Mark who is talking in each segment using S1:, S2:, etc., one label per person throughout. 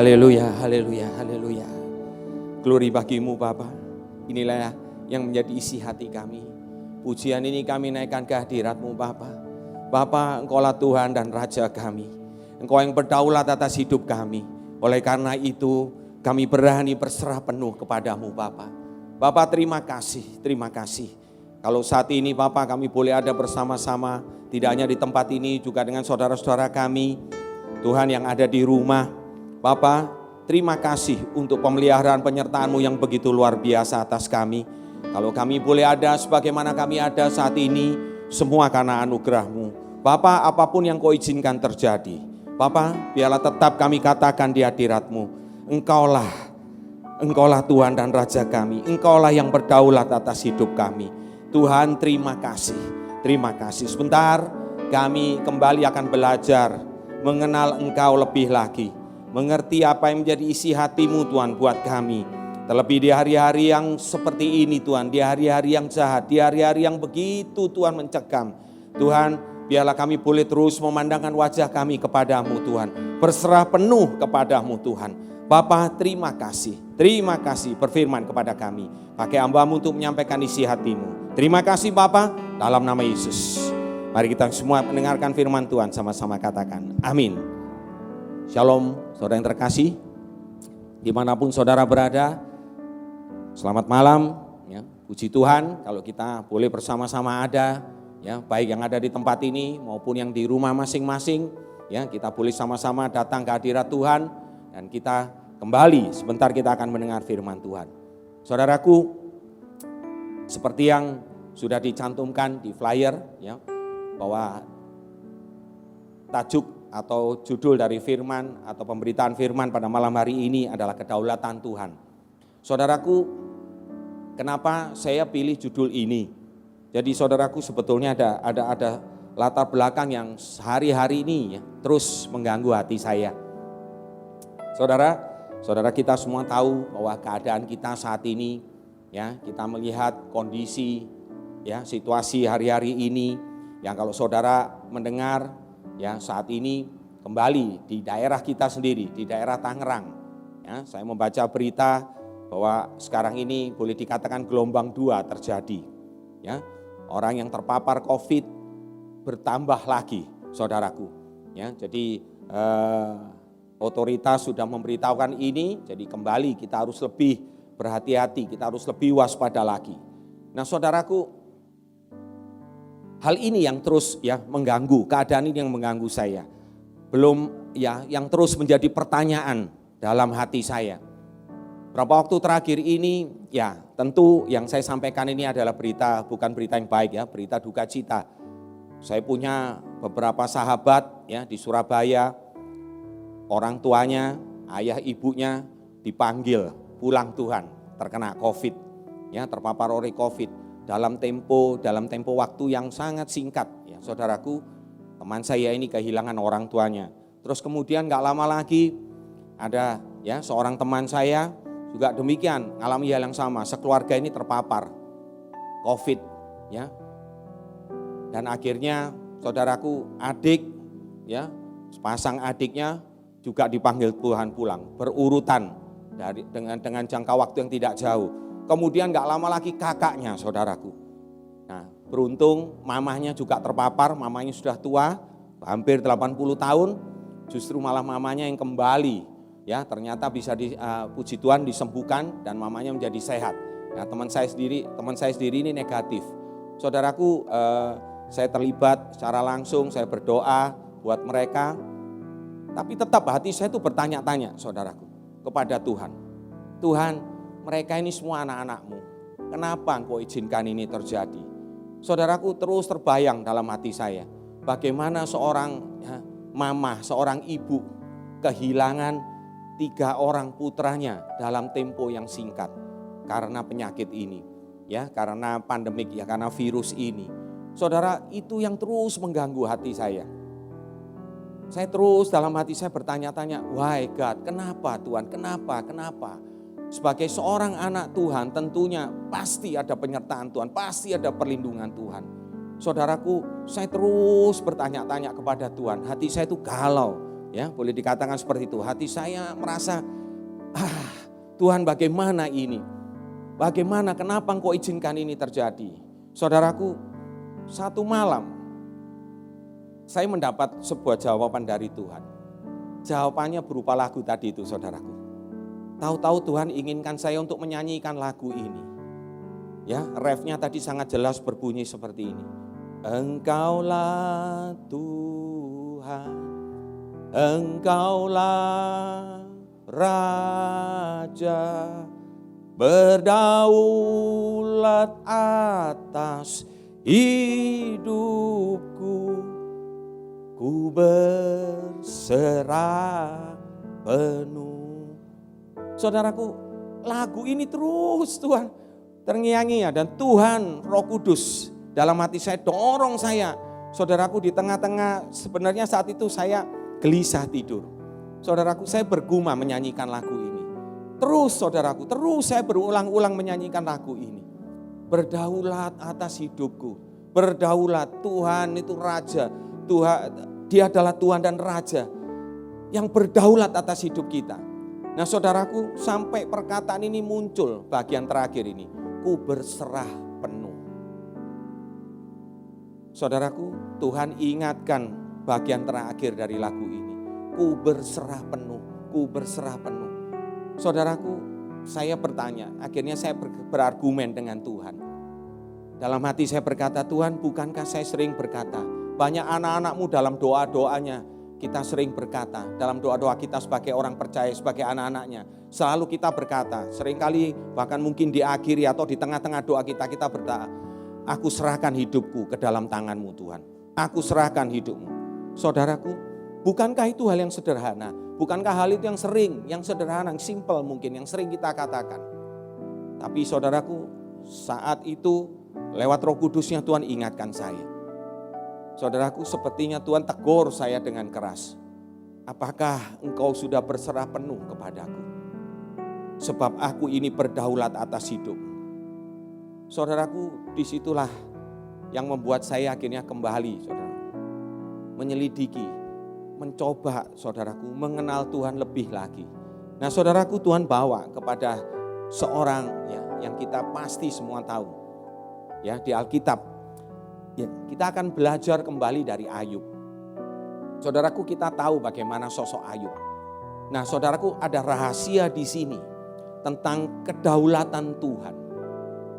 S1: Haleluya, haleluya, haleluya. Glory bagimu Bapa. Inilah yang menjadi isi hati kami. Pujian ini kami naikkan ke hadirat-Mu Bapa. Bapa, Engkaulah Tuhan dan Raja kami. Engkau yang berdaulat atas hidup kami. Oleh karena itu kami berani berserah penuh kepadamu Bapa. Bapa, terima kasih, terima kasih. Kalau saat ini Bapa kami boleh ada bersama-sama, tidak hanya di tempat ini, juga dengan saudara-saudara kami, Tuhan yang ada di rumah. Bapa, terima kasih untuk pemeliharaan penyertaan-Mu yang begitu luar biasa atas kami. Kalau kami boleh ada sebagaimana kami ada saat ini, semua karena anugerah-Mu. Bapa, apapun yang Kau izinkan terjadi, Bapa, biarlah tetap kami katakan di hadirat-Mu, Engkaulah Tuhan dan Raja kami. Engkaulah yang berdaulat atas hidup kami. Tuhan, terima kasih. Terima kasih. Sebentar kami kembali akan belajar mengenal Engkau lebih lagi. Mengerti apa yang menjadi isi hati-Mu Tuhan buat kami. Terlebih di hari-hari yang seperti ini Tuhan. Di hari-hari yang jahat. Di hari-hari yang begitu Tuhan mencekam. Tuhan, biarlah kami boleh terus memandangkan wajah kami kepadamu Tuhan. Berserah penuh kepadamu Tuhan. Bapa, terima kasih. Terima kasih berfirman kepada kami. Pakai hamba-Mu untuk menyampaikan isi hati-Mu. Terima kasih Bapa, dalam nama Yesus. Mari kita semua mendengarkan firman Tuhan, sama-sama katakan amin. Shalom saudara yang terkasih. Dimanapun saudara berada, selamat malam. Ya, puji Tuhan kalau kita boleh bersama-sama ada. Ya, baik yang ada di tempat ini maupun yang di rumah masing-masing. Ya, kita boleh sama-sama datang ke hadirat Tuhan. Dan kita kembali, sebentar kita akan mendengar firman Tuhan. Saudaraku, seperti yang sudah dicantumkan di flyer, ya, bahwa tajuk atau judul dari firman atau pemberitaan firman pada malam hari ini adalah kedaulatan Tuhan. Saudaraku, kenapa saya pilih judul ini? Jadi saudaraku, sebetulnya ada latar belakang yang hari-hari ini ya, terus mengganggu hati saya. Saudara kita semua tahu bahwa keadaan kita saat ini, ya, kita melihat kondisi, ya, situasi hari-hari ini, yang kalau saudara mendengar, ya, saat ini kembali di daerah kita sendiri, di daerah Tangerang, ya, saya membaca berita bahwa sekarang ini boleh dikatakan gelombang 2 terjadi, ya, orang yang terpapar COVID bertambah lagi, saudaraku, ya, jadi otoritas sudah memberitahukan ini, jadi kembali kita harus lebih berhati-hati, kita harus lebih waspada lagi. Nah saudaraku, hal ini yang terus ya mengganggu, keadaan ini yang mengganggu saya. Belum ya, yang terus menjadi pertanyaan dalam hati saya. Berapa waktu terakhir ini, ya tentu yang saya sampaikan ini adalah berita, bukan berita yang baik ya, berita duka cita. Saya punya beberapa sahabat ya di Surabaya, orang tuanya, ayah ibunya dipanggil pulang Tuhan, terkena COVID, ya, terpapar oleh COVID dalam tempo waktu yang sangat singkat. Ya, saudaraku, teman saya ini kehilangan orang tuanya. Terus kemudian gak lama lagi ada ya seorang teman saya juga demikian, alami hal yang sama, sekeluarga ini terpapar COVID, ya. Dan akhirnya saudaraku, adik, ya, sepasang adiknya juga dipanggil Tuhan pulang, berurutan dengan jangka waktu yang tidak jauh. Kemudian gak lama lagi kakaknya, saudaraku. Nah, beruntung mamahnya juga terpapar, mamanya sudah tua, hampir 80 tahun, justru malah mamanya yang kembali, ya, ternyata bisa puji Tuhan disembuhkan dan mamanya menjadi sehat. Nah, teman saya sendiri ini negatif. Saudaraku, saya terlibat secara langsung, saya berdoa buat mereka. Tapi tetap hati saya itu bertanya-tanya, saudaraku, kepada Tuhan. Tuhan, mereka ini semua anak-anak-Mu. Kenapa Engkau izinkan ini terjadi? Saudaraku, terus terbayang dalam hati saya. Bagaimana seorang mama, seorang ibu kehilangan 3 orang putranya dalam tempo yang singkat. Karena penyakit ini. Ya, karena pandemik, ya, karena virus ini. Saudara, itu yang terus mengganggu hati saya. Saya terus dalam hati saya bertanya-tanya, why God, kenapa Tuhan, kenapa? Sebagai seorang anak Tuhan tentunya pasti ada penyertaan Tuhan, pasti ada perlindungan Tuhan. Saudaraku, saya terus bertanya-tanya kepada Tuhan, hati saya itu galau. Ya, boleh dikatakan seperti itu. Hati saya merasa, Tuhan bagaimana ini? Bagaimana, kenapa Engkau izinkan ini terjadi? Saudaraku, satu malam saya mendapat sebuah jawaban dari Tuhan. Jawabannya berupa lagu tadi itu, saudaraku. Tahu-tahu Tuhan inginkan saya untuk menyanyikan lagu ini. Ya, refnya tadi sangat jelas berbunyi seperti ini. Engkaulah Tuhan, Engkaulah Raja, berdaulat atas hidupku, ku berserah penuh. Saudaraku, lagu ini terus Tuhan terngiang-ngiang, dan Tuhan Roh Kudus dalam hati saya dorong saya. Saudaraku, di tengah-tengah sebenarnya saat itu saya gelisah tidur. Saudaraku, saya bergumam menyanyikan lagu ini. Terus saudaraku, terus saya berulang-ulang menyanyikan lagu ini. Berdaulat atas hidupku, berdaulat, Tuhan itu Raja. Tuhan, Dia adalah Tuhan dan Raja yang berdaulat atas hidup kita. Nah saudaraku, sampai perkataan ini muncul bagian terakhir ini. Ku berserah penuh. Saudaraku, Tuhan ingatkan bagian terakhir dari lagu ini. Ku berserah penuh, ku berserah penuh. Saudaraku, saya bertanya, akhirnya saya berargumen dengan Tuhan. Dalam hati saya berkata, Tuhan, bukankah saya sering berkata, banyak anak-anak-Mu dalam doa-doanya, kita sering berkata, dalam doa-doa kita sebagai orang percaya, sebagai anak-anaknya, selalu kita berkata, seringkali bahkan mungkin di akhir atau di tengah-tengah doa kita berdoa, aku serahkan hidupku ke dalam tangan-Mu Tuhan. Aku serahkan hidupmu. Saudaraku, bukankah itu hal yang sederhana? Bukankah hal itu yang sering, yang sederhana, yang simple mungkin, yang sering kita katakan. Tapi saudaraku, saat itu lewat Roh Kudusnya Tuhan ingatkan saya. Saudaraku, sepertinya Tuhan tegur saya dengan keras. Apakah engkau sudah berserah penuh kepadaku? Sebab aku ini berdaulat atas hidup. Saudaraku, disitulah yang membuat saya akhirnya kembali, saudara, menyelidiki, mencoba, saudaraku, mengenal Tuhan lebih lagi. Nah, saudaraku, Tuhan bawa kepada seorang yang kita pasti semua tahu, ya, di Alkitab. Ya, kita akan belajar kembali dari Ayub. Saudaraku, kita tahu bagaimana sosok Ayub. Nah, saudaraku, ada rahasia di sini tentang kedaulatan Tuhan.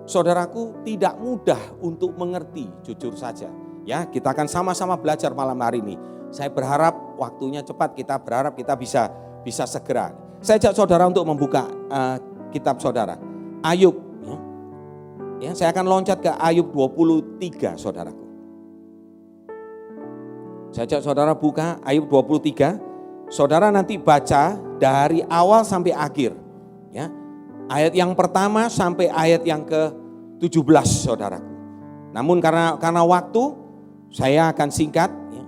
S1: Saudaraku, tidak mudah untuk mengerti, jujur saja. Ya, kita akan sama-sama belajar malam hari ini. Saya berharap waktunya cepat, kita berharap kita bisa segera. Saya ajak saudara untuk membuka kitab saudara. Ayub. Ya, saya akan loncat ke Ayub 23, saudaraku. Saya ajak saudara buka Ayub 23. Saudara nanti baca dari awal sampai akhir. Ya, ayat yang pertama sampai ayat yang ke-17, saudaraku. Namun karena waktu, saya akan singkat. Ya.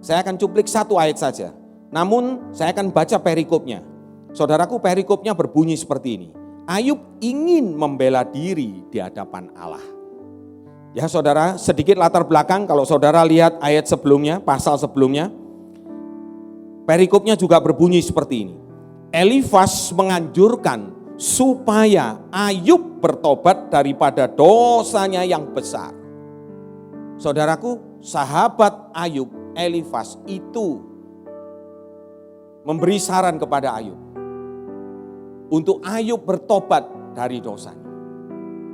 S1: Saya akan cuplik satu ayat saja. Namun saya akan baca perikopnya. Saudaraku, perikopnya berbunyi seperti ini. Ayub ingin membela diri di hadapan Allah. Ya saudara, sedikit latar belakang, kalau saudara lihat ayat sebelumnya, pasal sebelumnya, perikopnya juga berbunyi seperti ini. Elifas menganjurkan supaya Ayub bertobat daripada dosanya yang besar. Saudaraku, sahabat Ayub, Elifas itu memberi saran kepada Ayub untuk Ayub bertobat dari dosanya.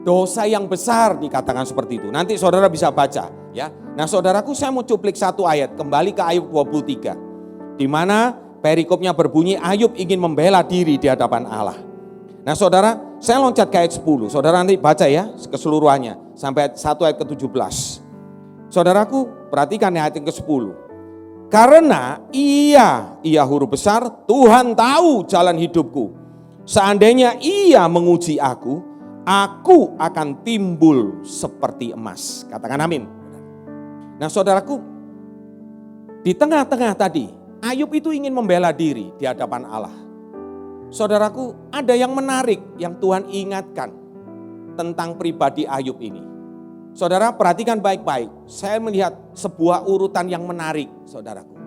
S1: Dosa yang besar dikatakan seperti itu. Nanti saudara bisa baca, ya. Nah, saudaraku, saya mau cuplik satu ayat kembali ke Ayub 23. Di mana perikopnya berbunyi Ayub ingin membela diri di hadapan Allah. Nah, saudara, saya loncat ke ayat 10. Saudara nanti baca ya keseluruhannya sampai 1 ayat ke-17. Saudaraku, perhatikan ayat yang ke-10. Karena ia huruf besar, Tuhan tahu jalan hidupku. Seandainya ia menguji aku akan timbul seperti emas. Katakan amin. Nah saudaraku, di tengah-tengah tadi, Ayub itu ingin membela diri di hadapan Allah. Saudaraku, ada yang menarik yang Tuhan ingatkan tentang pribadi Ayub ini. Saudara perhatikan baik-baik, saya melihat sebuah urutan yang menarik, saudaraku.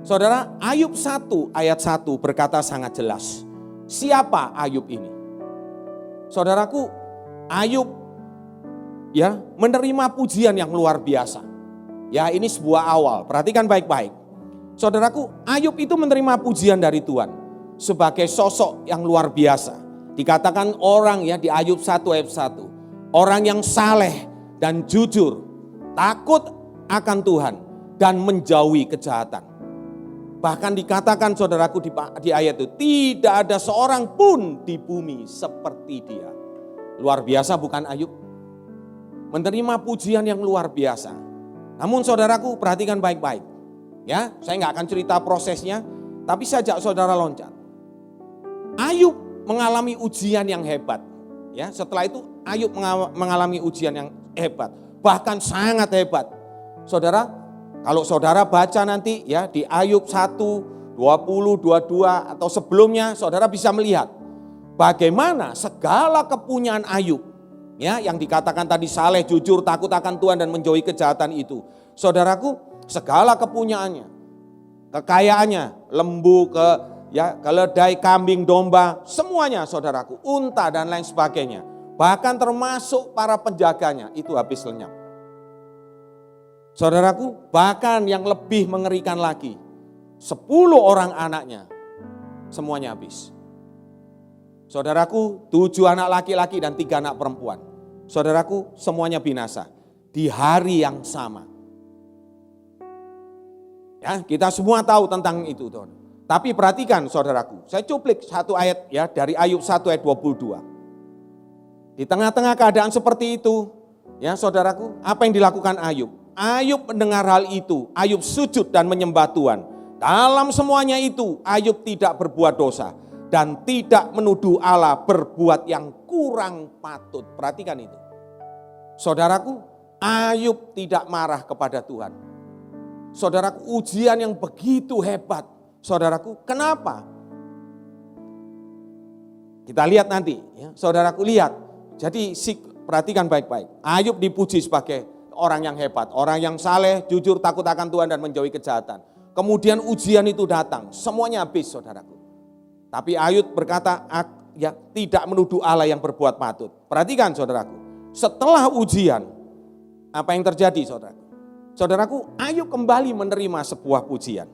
S1: Saudara, Ayub 1 ayat 1 berkata sangat jelas. Siapa Ayub ini? Saudaraku, Ayub ya menerima pujian yang luar biasa. Ya, ini sebuah awal. Perhatikan baik-baik. Saudaraku, Ayub itu menerima pujian dari Tuhan sebagai sosok yang luar biasa. Dikatakan orang ya di Ayub 1 ayat 1. Orang yang saleh dan jujur, takut akan Tuhan dan menjauhi kejahatan. Bahkan dikatakan saudaraku di ayat itu, tidak ada seorang pun di bumi seperti dia. Luar biasa bukan Ayub? Menerima pujian yang luar biasa. Namun saudaraku perhatikan baik-baik. Ya, saya nggak akan cerita prosesnya, tapi saya ajak saudara loncat. Ayub mengalami ujian yang hebat. Ya, setelah itu Ayub mengalami ujian yang hebat, bahkan sangat hebat. Saudara, kalau saudara baca nanti ya di Ayub 1, 20, 22 atau sebelumnya, saudara bisa melihat bagaimana segala kepunyaan Ayub ya yang dikatakan tadi saleh, jujur, takut akan Tuhan dan menjauhi kejahatan itu. Saudaraku, segala kepunyaannya, kekayaannya, lembu, keledai, kambing, domba, semuanya saudaraku, unta dan lain sebagainya. Bahkan termasuk para penjaganya itu habis lenyap. Saudaraku, bahkan yang lebih mengerikan lagi, 10 orang anaknya semuanya habis. Saudaraku, 7 anak laki-laki dan 3 anak perempuan. Saudaraku, semuanya binasa di hari yang sama. Ya, kita semua tahu tentang itu, Tuhan. Tapi perhatikan saudaraku, saya cuplik satu ayat ya dari Ayub 1 ayat 22. Di tengah-tengah keadaan seperti itu, ya saudaraku, apa yang dilakukan Ayub? Ayub mendengar hal itu, Ayub sujud dan menyembah Tuhan. Dalam semuanya itu, Ayub tidak berbuat dosa dan tidak menuduh Allah berbuat yang kurang patut. Perhatikan itu. Saudaraku, Ayub tidak marah kepada Tuhan. Saudaraku, ujian yang begitu hebat. Saudaraku, kenapa? Kita lihat nanti, ya. Saudaraku lihat. Jadi perhatikan baik-baik. Ayub dipuji sebagai orang yang hebat, orang yang saleh, jujur, takut akan Tuhan dan menjauhi kejahatan. Kemudian ujian itu datang, semuanya habis saudaraku. Tapi Ayub berkata, ya tidak menuduh Allah yang berbuat patut. Perhatikan saudaraku, setelah ujian, apa yang terjadi saudaraku? Saudaraku, Ayub kembali menerima sebuah pujian.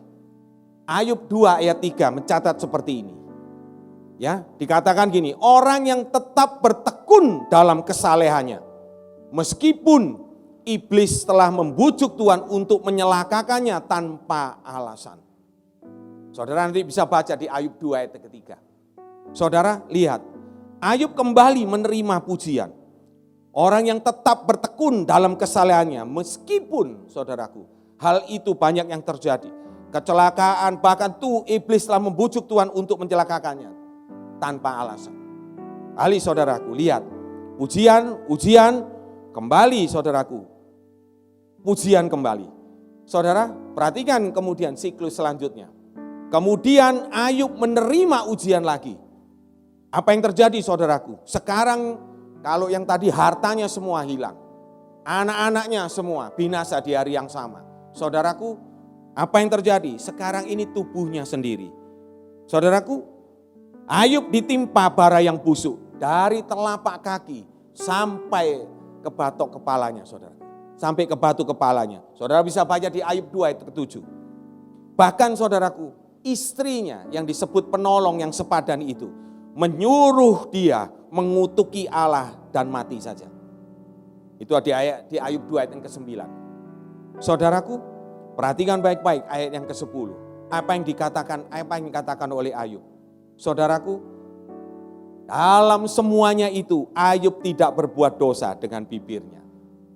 S1: Ayub 2 ayat 3 mencatat seperti ini. Ya, dikatakan gini, orang yang tetap bertekun dalam kesalehannya, meskipun iblis telah membujuk Tuhan untuk menyelakakannya tanpa alasan. Saudara nanti bisa baca di Ayub 2 ayat ketiga. Saudara lihat, Ayub kembali menerima pujian. Orang yang tetap bertekun dalam kesalehannya, meskipun saudaraku, hal itu banyak yang terjadi. Kecelakaan, bahkan tuh iblis telah membujuk Tuhan untuk mencelakakannya tanpa alasan. Kali saudaraku, lihat, ujian, kembali saudaraku. Pujian kembali. Saudara, perhatikan kemudian siklus selanjutnya. Kemudian Ayub menerima ujian lagi. Apa yang terjadi saudaraku? Sekarang kalau yang tadi hartanya semua hilang. Anak-anaknya semua binasa di hari yang sama. Saudaraku, apa yang terjadi? Sekarang ini tubuhnya sendiri. Saudaraku, Ayub ditimpa bara yang busuk. Dari telapak kaki sampai ke batok kepalanya saudara. Sampai ke batu kepalanya. Saudara bisa baca di Ayub 2 ayat ke-7. Bahkan saudaraku, istrinya yang disebut penolong yang sepadan itu menyuruh dia mengutuki Allah dan mati saja. Itu di Ayub 2 ayat yang ke-9. Saudaraku, perhatikan baik-baik ayat yang ke-10. Apa yang dikatakan oleh Ayub. Saudaraku, dalam semuanya itu Ayub tidak berbuat dosa dengan bibirnya.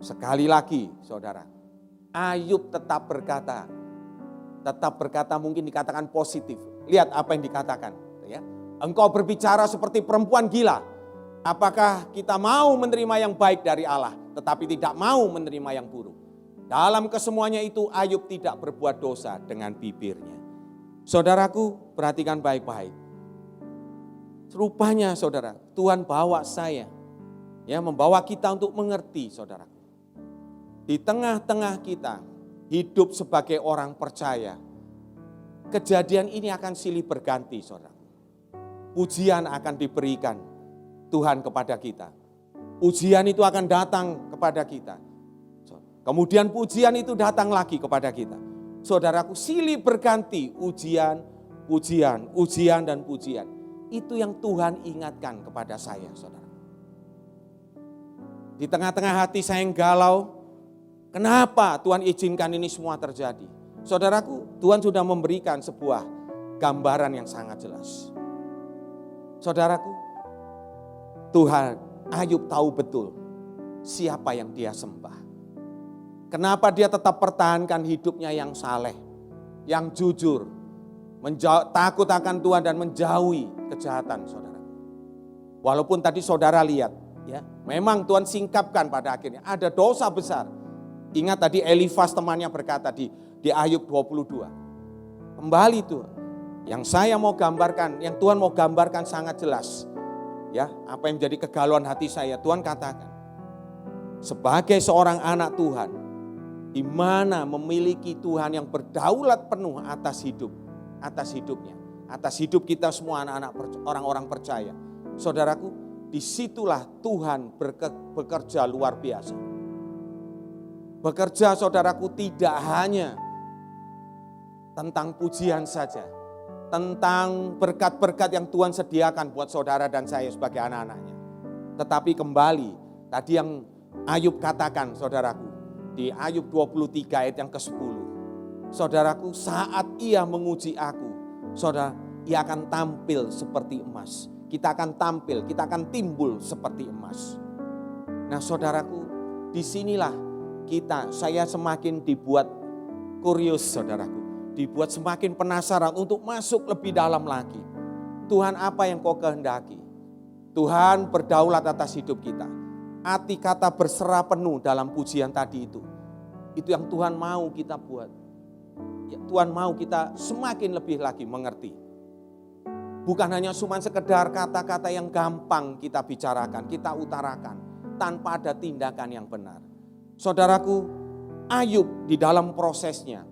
S1: Sekali lagi saudara, Ayub tetap berkata mungkin dikatakan positif. Lihat apa yang dikatakan. Ya. Engkau berbicara seperti perempuan gila. Apakah kita mau menerima yang baik dari Allah, tetapi tidak mau menerima yang buruk. Dalam kesemuanya itu Ayub tidak berbuat dosa dengan bibirnya. Saudaraku, perhatikan baik-baik. Rupanya saudara, Tuhan bawa saya, ya membawa kita untuk mengerti saudara. Di tengah-tengah kita hidup sebagai orang percaya, kejadian ini akan silih berganti, saudara. Pujian akan diberikan Tuhan kepada kita. Ujian itu akan datang kepada kita. Kemudian pujian itu datang lagi kepada kita. Saudaraku, silih berganti ujian, pujian, ujian dan pujian. Itu yang Tuhan ingatkan kepada saya, saudara. Di tengah-tengah hati saya yang galau, kenapa Tuhan izinkan ini semua terjadi? Saudaraku, Tuhan sudah memberikan sebuah gambaran yang sangat jelas. Saudaraku, Tuhan, Ayub tahu betul siapa yang dia sembah. Kenapa dia tetap pertahankan hidupnya yang saleh, yang jujur, takut akan Tuhan dan menjauhi kejahatan, saudara. Walaupun tadi saudara lihat, ya, memang Tuhan singkapkan pada akhirnya ada dosa besar. Ingat tadi Elifas temannya berkata di Ayub 22. Kembali Tuhan. Yang saya mau gambarkan, yang Tuhan mau gambarkan sangat jelas. Ya, apa yang menjadi kegalauan hati saya, Tuhan katakan. Sebagai seorang anak Tuhan, di mana memiliki Tuhan yang berdaulat penuh atas hidupnya, atas hidup kita semua anak-anak orang-orang percaya. Saudaraku, disitulah Tuhan bekerja luar biasa. Bekerja, saudaraku, tidak hanya tentang pujian saja, tentang berkat-berkat yang Tuhan sediakan buat saudara dan saya sebagai anak-anaknya. Tetapi kembali, tadi yang Ayub katakan, saudaraku, di Ayub 23 ayat yang ke-10. Saudaraku, saat ia menguji aku, saudara, ia akan tampil seperti emas. Kita akan tampil, kita akan timbul seperti emas. Nah saudaraku, disinilah saya semakin dibuat kurius, saudaraku. Dibuat semakin penasaran untuk masuk lebih dalam lagi. Tuhan, apa yang kau kehendaki? Tuhan berdaulat atas hidup kita. Arti kata berserah penuh dalam pujian tadi itu yang Tuhan mau kita buat. Ya, Tuhan mau kita semakin lebih lagi mengerti. Bukan hanya cuma sekedar kata-kata yang gampang kita bicarakan, kita utarakan tanpa ada tindakan yang benar. Saudaraku, Ayub di dalam prosesnya,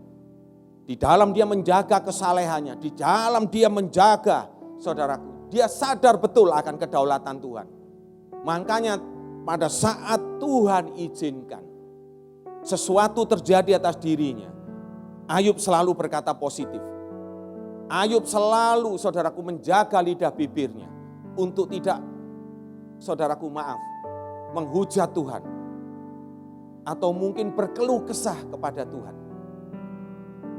S1: di dalam dia menjaga kesalehannya, di dalam dia menjaga, saudaraku, dia sadar betul akan kedaulatan Tuhan. Makanya pada saat Tuhan izinkan sesuatu terjadi atas dirinya, Ayub selalu berkata positif. Ayub selalu, saudaraku, menjaga lidah bibirnya untuk tidak, saudaraku, menghujat Tuhan atau mungkin berkeluh kesah kepada Tuhan.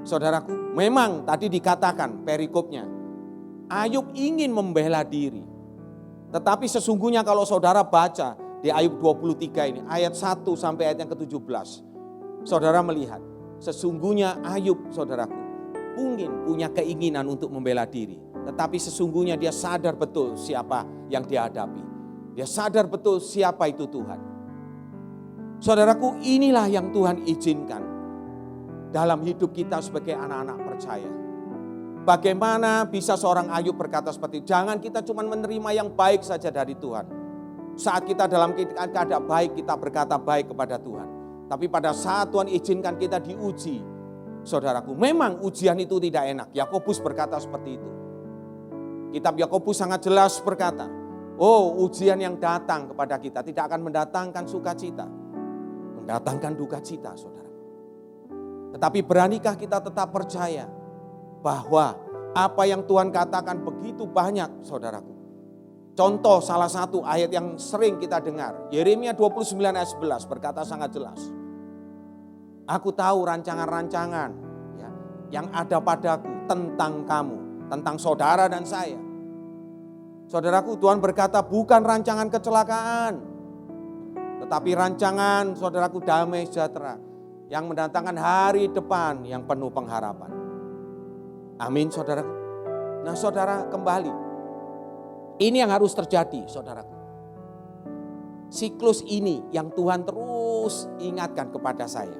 S1: Saudaraku, memang tadi dikatakan perikopnya, Ayub ingin membela diri. Tetapi sesungguhnya kalau saudara baca di Ayub 23 ini, ayat 1 sampai ayat yang ke-17. Saudara melihat, sesungguhnya Ayub, saudaraku, mungkin punya keinginan untuk membela diri. Tetapi sesungguhnya dia sadar betul siapa yang dihadapi. Dia sadar betul siapa itu Tuhan. Saudaraku, inilah yang Tuhan izinkan dalam hidup kita sebagai anak-anak percaya. Bagaimana bisa seorang Ayub berkata seperti itu? Jangan kita cuma menerima yang baik saja dari Tuhan. Saat kita dalam keadaan baik, kita berkata baik kepada Tuhan. Tapi pada saat Tuhan izinkan kita diuji, saudaraku, memang ujian itu tidak enak. Yakobus berkata seperti itu. Kitab Yakobus sangat jelas berkata, ujian yang datang kepada kita tidak akan mendatangkan sukacita, mendatangkan duka cita, saudara. Tetapi beranikah kita tetap percaya bahwa apa yang Tuhan katakan begitu banyak, saudaraku. Contoh salah satu ayat yang sering kita dengar, Yeremia 29 ayat 11 berkata sangat jelas. Aku tahu rancangan-rancangan yang ada padaku tentang kamu, tentang saudara dan saya. Saudaraku, Tuhan berkata bukan rancangan kecelakaan, tetapi rancangan, saudaraku, damai sejahtera yang mendatangkan hari depan yang penuh pengharapan. Amin, saudaraku. Nah, saudara, kembali. Ini yang harus terjadi, saudaraku. Siklus ini yang Tuhan terus ingatkan kepada saya.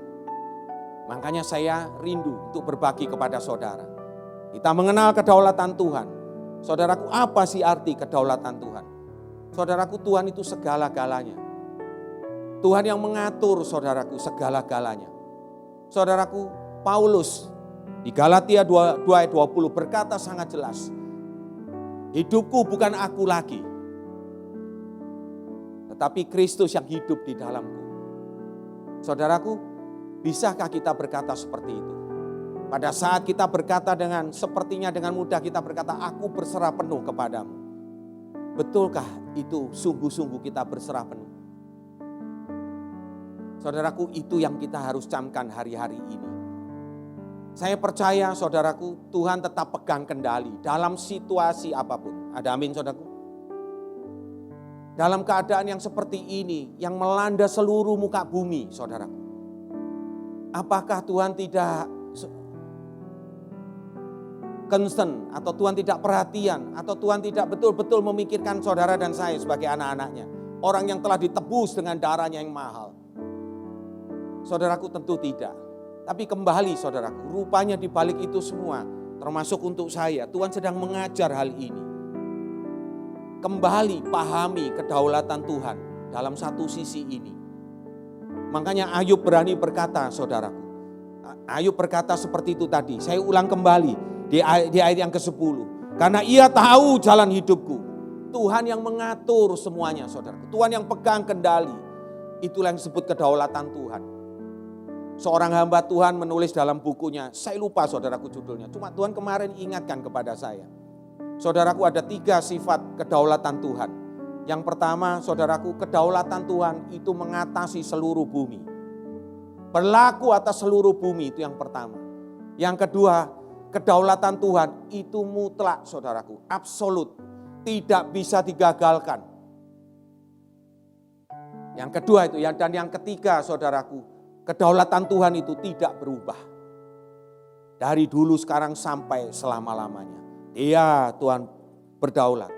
S1: Makanya saya rindu untuk berbagi kepada saudara. Kita mengenal kedaulatan Tuhan. Saudaraku, apa sih arti kedaulatan Tuhan? Saudaraku, Tuhan itu segala-galanya. Tuhan yang mengatur, saudaraku, segala-galanya. Saudaraku, Paulus Di Galatia 2 ayat 20 berkata sangat jelas, hidupku bukan aku lagi, tetapi Kristus yang hidup di dalamku. Saudaraku, bisakah kita berkata seperti itu? Pada saat kita berkata sepertinya dengan mudah kita berkata, aku berserah penuh kepadamu. Betulkah itu sungguh-sungguh kita berserah penuh? Saudaraku, itu yang kita harus camkan hari-hari ini. Saya percaya saudaraku, Tuhan tetap pegang kendali dalam situasi apapun. Ada amin saudaraku? Dalam keadaan yang seperti ini, yang melanda seluruh muka bumi saudaraku. Apakah Tuhan tidak concern, atau Tuhan tidak perhatian, atau Tuhan tidak betul-betul memikirkan saudara dan saya sebagai anak-anaknya. Orang yang telah ditebus dengan darahnya yang mahal. Saudaraku, tentu tidak. Tapi kembali saudaraku, rupanya di balik itu semua, termasuk untuk saya, Tuhan sedang mengajar hal ini. Kembali pahami kedaulatan Tuhan dalam satu sisi ini. Makanya Ayub berani berkata saudaraku. Ayub berkata seperti itu tadi. Saya ulang kembali di ayat yang ke-10. Karena ia tahu jalan hidupku. Tuhan yang mengatur semuanya saudaraku. Tuhan yang pegang kendali. Itulah yang disebut kedaulatan Tuhan. Seorang hamba Tuhan menulis dalam bukunya, saya lupa saudaraku judulnya, cuma Tuhan kemarin ingatkan kepada saya. Saudaraku, ada 3 sifat kedaulatan Tuhan. Yang pertama saudaraku, kedaulatan Tuhan itu mengatasi seluruh bumi. Berlaku atas seluruh bumi, itu yang pertama. Yang kedua, kedaulatan Tuhan itu mutlak saudaraku, absolut, tidak bisa digagalkan. Yang kedua itu, dan yang ketiga saudaraku, kedaulatan Tuhan itu tidak berubah. Dari dulu sekarang sampai selama-lamanya. Dia Tuhan berdaulat.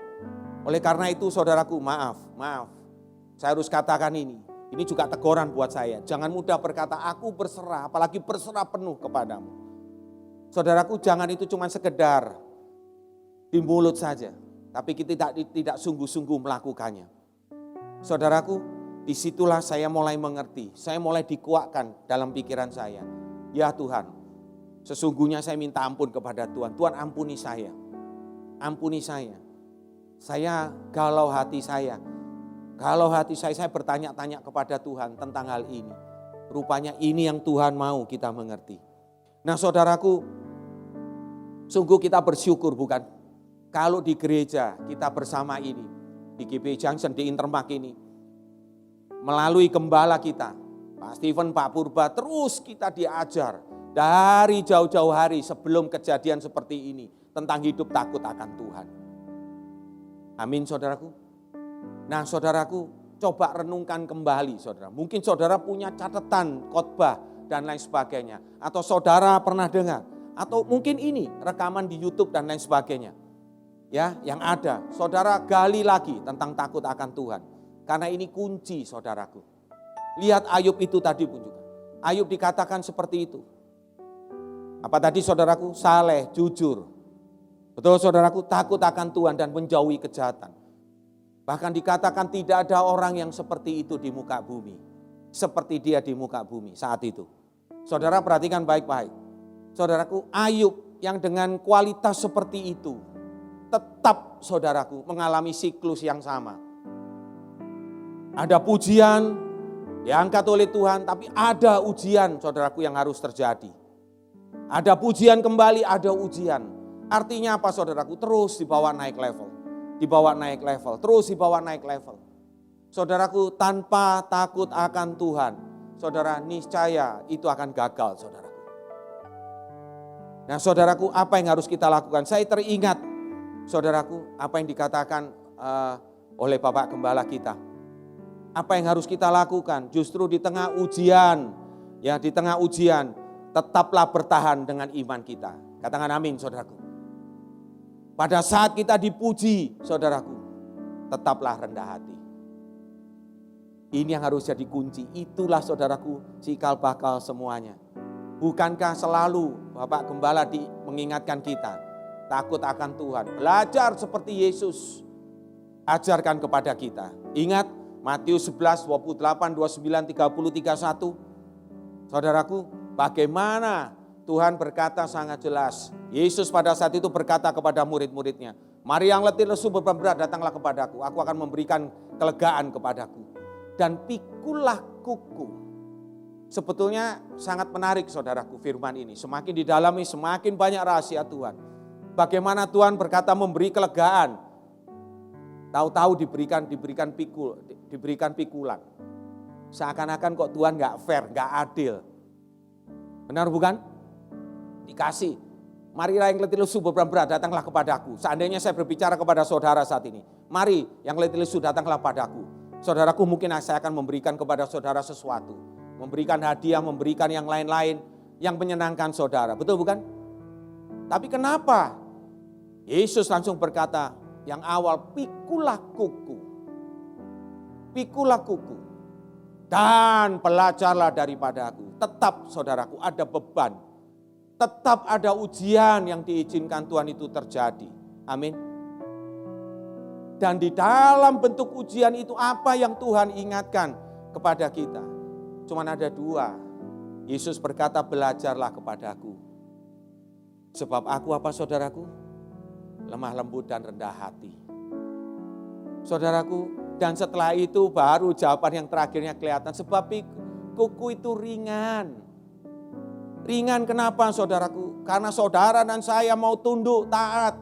S1: Oleh karena itu saudaraku, maaf. Saya harus katakan ini. Ini juga teguran buat saya. Jangan mudah berkata aku berserah, apalagi berserah penuh kepadamu. Saudaraku, jangan itu cuma sekedar di mulut saja. Tapi kita tidak sungguh-sungguh melakukannya. Saudaraku, disitulah saya mulai mengerti, saya mulai dikuatkan dalam pikiran saya. Ya Tuhan, sesungguhnya saya minta ampun kepada Tuhan. Tuhan ampuni saya. Ampuni saya. Saya galau hati saya. Galau hati saya bertanya-tanya kepada Tuhan tentang hal ini. Rupanya ini yang Tuhan mau kita mengerti. Nah saudaraku, sungguh kita bersyukur bukan? Kalau di gereja kita bersama ini, di GP Junction, di Intermark ini, melalui gembala kita, Pak Steven, Pak Purba, terus kita diajar dari jauh-jauh hari sebelum kejadian seperti ini tentang hidup takut akan Tuhan. Amin saudaraku. Nah saudaraku, coba renungkan kembali saudara. Mungkin saudara punya catatan khotbah dan lain sebagainya. Atau saudara pernah dengar. Atau mungkin ini rekaman di YouTube dan lain sebagainya. Ya, yang ada. Saudara gali lagi tentang takut akan Tuhan. Karena ini kunci saudaraku. Lihat Ayub itu tadi pun juga. Ayub dikatakan seperti itu. Apa tadi saudaraku? Saleh, jujur. Betul saudaraku, takut akan Tuhan dan menjauhi kejahatan. Bahkan dikatakan tidak ada orang yang seperti itu di muka bumi. Seperti dia di muka bumi saat itu. Saudara perhatikan baik-baik. Saudaraku, Ayub yang dengan kualitas seperti itu. Tetap saudaraku mengalami siklus yang sama. Ada pujian diangkat oleh Tuhan, tapi ada ujian saudaraku yang harus terjadi. Ada pujian kembali, ada ujian. Artinya apa saudaraku? Terus dibawa naik level. Dibawa naik level, terus dibawa naik level. Saudaraku, tanpa takut akan Tuhan, saudara niscaya itu akan gagal saudaraku. Nah saudaraku, apa yang harus kita lakukan? Saya teringat saudaraku, apa yang dikatakan oleh Bapak Gembala kita. Apa yang harus kita lakukan? Justru di tengah ujian, ya di tengah ujian, tetaplah bertahan dengan iman kita. Katakan amin saudaraku. Pada saat kita dipuji saudaraku, tetaplah rendah hati. Ini yang harus jadi kunci. Itulah saudaraku cikal bakal semuanya. Bukankah selalu Bapak Gembala mengingatkan kita, takut akan Tuhan. Belajar seperti Yesus, ajarkan kepada kita. Ingat, Matius 11, 28, 29, 30, 31. Saudaraku, bagaimana Tuhan berkata sangat jelas. Yesus pada saat itu berkata kepada murid-muridnya, mari yang letih lesu beban berat datanglah kepadaku. Aku akan memberikan kelegaan kepadaku. Dan pikulah kuku. Sebetulnya sangat menarik saudaraku firman ini. Semakin didalami semakin banyak rahasia Tuhan. Bagaimana Tuhan berkata memberi kelegaan. Tahu-tahu diberikan pikulan. Seakan-akan kok Tuhan gak fair, gak adil. Benar bukan? Dikasih. Marilah yang letih lesu beban berat datanglah kepadaku. Seandainya saya berbicara kepada saudara saat ini. Mari yang letih lesu datanglah padaku. Saudaraku mungkin saya akan memberikan kepada saudara sesuatu. Memberikan hadiah, memberikan yang lain-lain. Yang menyenangkan saudara. Betul bukan? Tapi kenapa? Yesus langsung berkata yang awal, pikulah kuku. Pikulah kuku. Dan belajarlah daripada aku. Tetap saudaraku ada beban. Tetap ada ujian yang diizinkan Tuhan itu terjadi. Amin. Dan di dalam bentuk ujian itu apa yang Tuhan ingatkan kepada kita? Cuman ada dua. Yesus berkata belajarlah kepadaku. Sebab aku apa saudaraku? Lemah lembut dan rendah hati. Saudaraku, dan setelah itu baru jawaban yang terakhirnya kelihatan. Sebab kuku itu ringan. Ringan kenapa saudaraku? Karena saudara dan saya mau tunduk taat.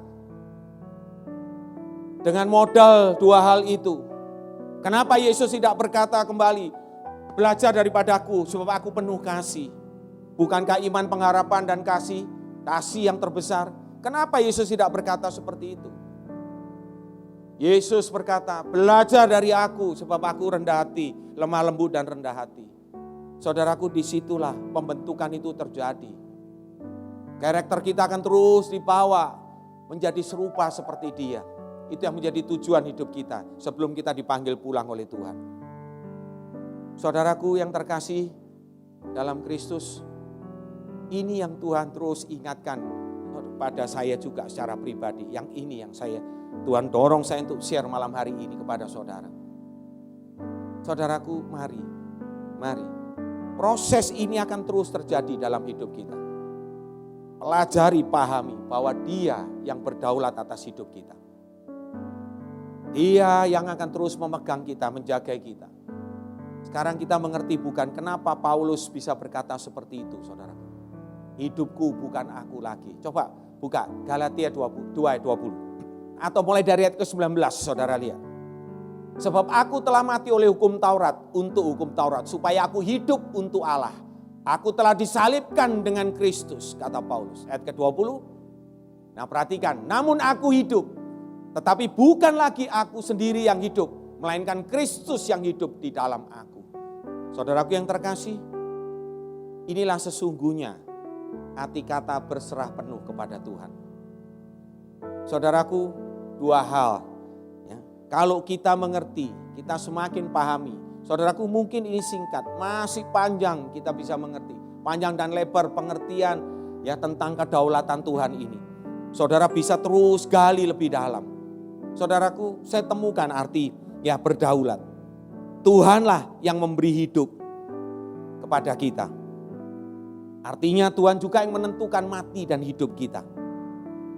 S1: Dengan modal dua hal itu. Kenapa Yesus tidak berkata kembali, belajar daripadaku sebab aku penuh kasih. Bukankah iman pengharapan dan kasih yang terbesar? Kenapa Yesus tidak berkata seperti itu? Yesus berkata, belajar dari aku sebab aku rendah hati, lemah lembut dan rendah hati. Saudaraku, disitulah pembentukan itu terjadi. Karakter kita akan terus dibawa menjadi serupa seperti dia. Itu yang menjadi tujuan hidup kita sebelum kita dipanggil pulang oleh Tuhan. Saudaraku yang terkasih dalam Kristus, ini yang Tuhan terus ingatkan pada saya juga secara pribadi. Yang ini yang Tuhan dorong saya untuk share malam hari ini kepada saudara. Saudaraku, mari. Proses ini akan terus terjadi dalam hidup kita. Pelajari, pahami bahwa Dia yang berdaulat atas hidup kita. Dia yang akan terus memegang kita, menjaga kita. Sekarang kita mengerti bukan kenapa Paulus bisa berkata seperti itu, saudara. Hidupku bukan aku lagi. Coba buka Galatia 2 ayat 20. Atau mulai dari ayat ke-19, saudara lihat. Sebab aku telah mati oleh hukum Taurat, untuk hukum Taurat, supaya aku hidup untuk Allah. Aku telah disalibkan dengan Kristus, kata Paulus. Ayat ke-20. Nah perhatikan, namun aku hidup. Tetapi bukan lagi aku sendiri yang hidup, melainkan Kristus yang hidup di dalam aku. Saudaraku yang terkasih, inilah sesungguhnya arti kata berserah penuh kepada Tuhan. Saudaraku, dua hal. Ya, kalau kita mengerti, kita semakin pahami. Saudaraku, mungkin ini singkat, masih panjang kita bisa mengerti. Panjang dan lebar pengertian ya tentang kedaulatan Tuhan ini. Saudara bisa terus gali lebih dalam. Saudaraku, saya temukan arti ya berdaulat. Tuhanlah yang memberi hidup kepada kita. Artinya Tuhan juga yang menentukan mati dan hidup kita.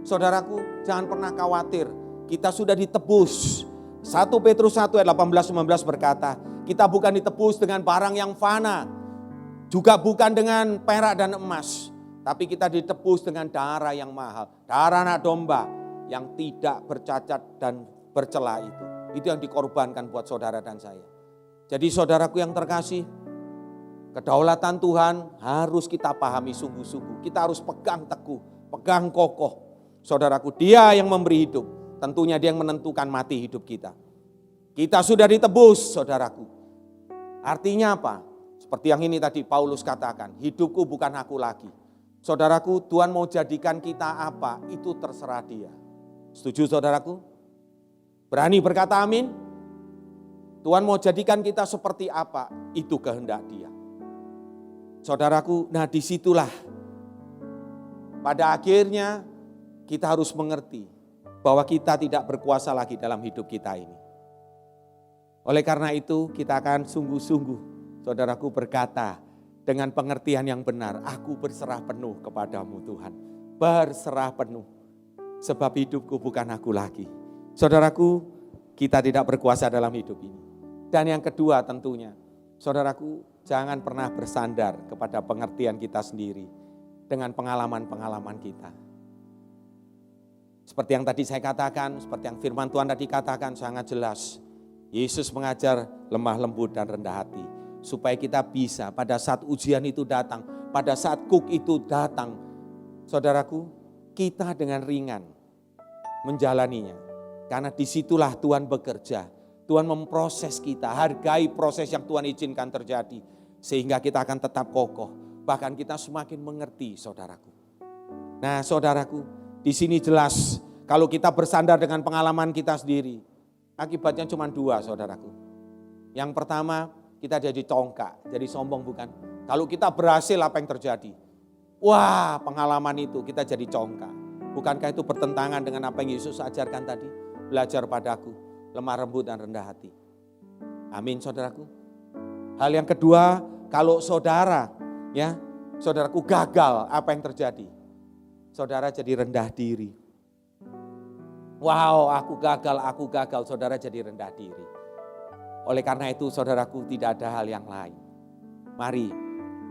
S1: Saudaraku, jangan pernah khawatir. Kita sudah ditebus. 1 Petrus 1 ayat 18-19 berkata, kita bukan ditebus dengan barang yang fana. Juga bukan dengan perak dan emas. Tapi kita ditebus dengan darah yang mahal. Darah anak domba yang tidak bercacat dan bercela itu. Itu yang dikorbankan buat saudara dan saya. Jadi saudaraku yang terkasih, kedaulatan Tuhan harus kita pahami sungguh-sungguh. Kita harus pegang teguh, pegang kokoh. Saudaraku, Dia yang memberi hidup. Tentunya Dia yang menentukan mati hidup kita. Kita sudah ditebus, saudaraku. Artinya apa? Seperti yang ini tadi Paulus katakan, hidupku bukan aku lagi. Saudaraku, Tuhan mau jadikan kita apa, itu terserah Dia. Setuju saudaraku? Berani berkata amin? Tuhan mau jadikan kita seperti apa, itu kehendak Dia. Saudaraku, nah disitulah pada akhirnya kita harus mengerti bahwa kita tidak berkuasa lagi dalam hidup kita ini. Oleh karena itu kita akan sungguh-sungguh, saudaraku, berkata dengan pengertian yang benar. Aku berserah penuh kepadamu Tuhan. Berserah penuh. Sebab hidupku bukan aku lagi. Saudaraku, kita tidak berkuasa dalam hidup ini. Dan yang kedua tentunya, saudaraku, jangan pernah bersandar kepada pengertian kita sendiri dengan pengalaman-pengalaman kita. Seperti yang tadi saya katakan, seperti yang firman Tuhan tadi katakan sangat jelas. Yesus mengajar lemah lembut dan rendah hati. Supaya kita bisa pada saat ujian itu datang, pada saat kuk itu datang, saudaraku, kita dengan ringan menjalaninya. Karena disitulah Tuhan bekerja. Tuhan memproses kita, hargai proses yang Tuhan izinkan terjadi. Sehingga kita akan tetap kokoh. Bahkan kita semakin mengerti, saudaraku. Nah, saudaraku, di sini jelas kalau kita bersandar dengan pengalaman kita sendiri, akibatnya cuma dua, saudaraku. Yang pertama, kita jadi congkak, jadi sombong bukan? Kalau kita berhasil apa yang terjadi? Wah, pengalaman itu kita jadi congkak. Bukankah itu bertentangan dengan apa yang Yesus ajarkan tadi? Belajar padaku, lemah lembut dan rendah hati. Amin, saudaraku. Hal yang kedua, kalau saudaraku gagal, apa yang terjadi? Saudara jadi rendah diri. Wow, aku gagal, saudara jadi rendah diri. Oleh karena itu saudaraku, tidak ada hal yang lain. Mari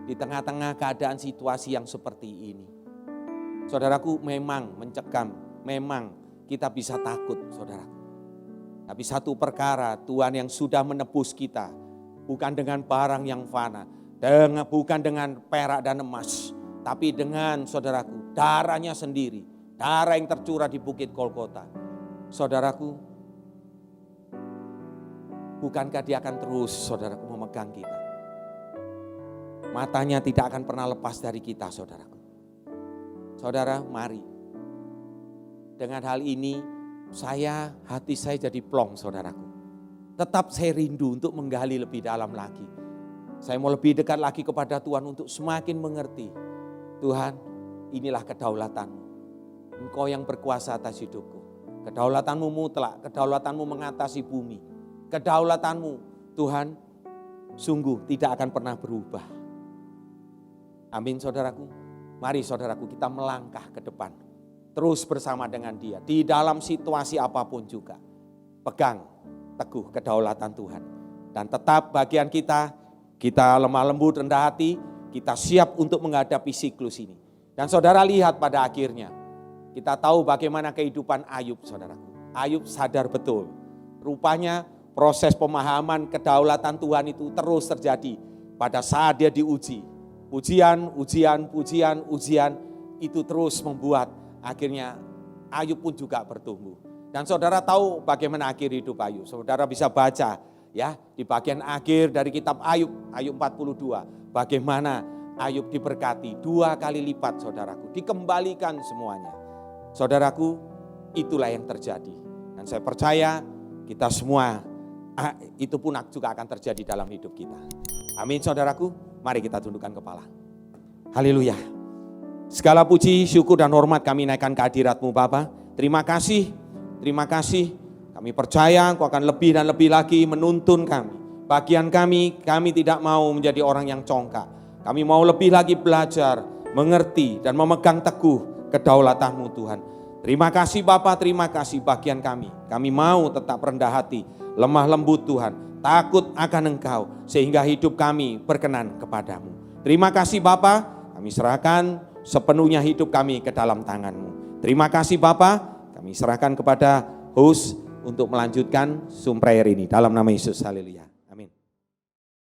S1: di tengah-tengah keadaan situasi yang seperti ini, saudaraku, memang mencekam, memang kita bisa takut, saudaraku. Tapi satu perkara, Tuhan yang sudah menebus kita, bukan dengan barang yang fana, bukan dengan perak dan emas, tapi dengan, saudaraku, darahnya sendiri, darah yang tercurah di Bukit Golgota. Saudaraku, bukankah dia akan terus, saudaraku, memegang kita? Matanya tidak akan pernah lepas dari kita, saudaraku. Saudara, mari. Dengan hal ini, hati saya jadi plong, saudaraku. Tetap saya rindu untuk menggali lebih dalam lagi. Saya mau lebih dekat lagi kepada Tuhan untuk semakin mengerti. Tuhan, inilah kedaulatanmu. Engkau yang berkuasa atas hidupku. Kedaulatanmu mutlak, kedaulatanmu mengatasi bumi. Kedaulatanmu, Tuhan, sungguh tidak akan pernah berubah. Amin, saudaraku. Mari, saudaraku, kita melangkah ke depan. Terus bersama dengan Dia. Di dalam situasi apapun juga. Pegang teguh kedaulatan Tuhan. Dan tetap bagian kita lemah lembut, rendah hati, kita siap untuk menghadapi siklus ini. Dan saudara lihat pada akhirnya, kita tahu bagaimana kehidupan Ayub, saudaraku. Ayub sadar betul. Rupanya proses pemahaman kedaulatan Tuhan itu terus terjadi pada saat dia diuji. Ujian itu terus membuat akhirnya Ayub pun juga bertumbuh. Dan saudara tahu bagaimana akhir hidup Ayub. Saudara bisa baca ya di bagian akhir dari kitab Ayub 42. Bagaimana Ayub diberkati 2 kali lipat, saudaraku. Dikembalikan semuanya. Saudaraku, itulah yang terjadi. Dan saya percaya kita semua itu pun juga akan terjadi dalam hidup kita. Amin, saudaraku. Mari kita tundukkan kepala. Haleluya. Segala puji, syukur dan hormat kami naikkan ke hadirat-Mu Bapa. Terima kasih. Kami percaya Engkau akan lebih dan lebih lagi menuntun kami. Bagian kami tidak mau menjadi orang yang congkak. Kami mau lebih lagi belajar, mengerti dan memegang teguh kedaulatan-Mu Tuhan. Terima kasih Bapa, terima kasih bagian kami. Kami mau tetap rendah hati, lemah lembut Tuhan, takut akan Engkau, sehingga hidup kami berkenan kepadamu. Terima kasih Bapa, kami serahkan sepenuhnya hidup kami ke dalam tangan-Mu. Terima kasih Bapa, kami serahkan kepada host untuk melanjutkan Zoom prayer ini. Dalam nama Yesus, haleluya.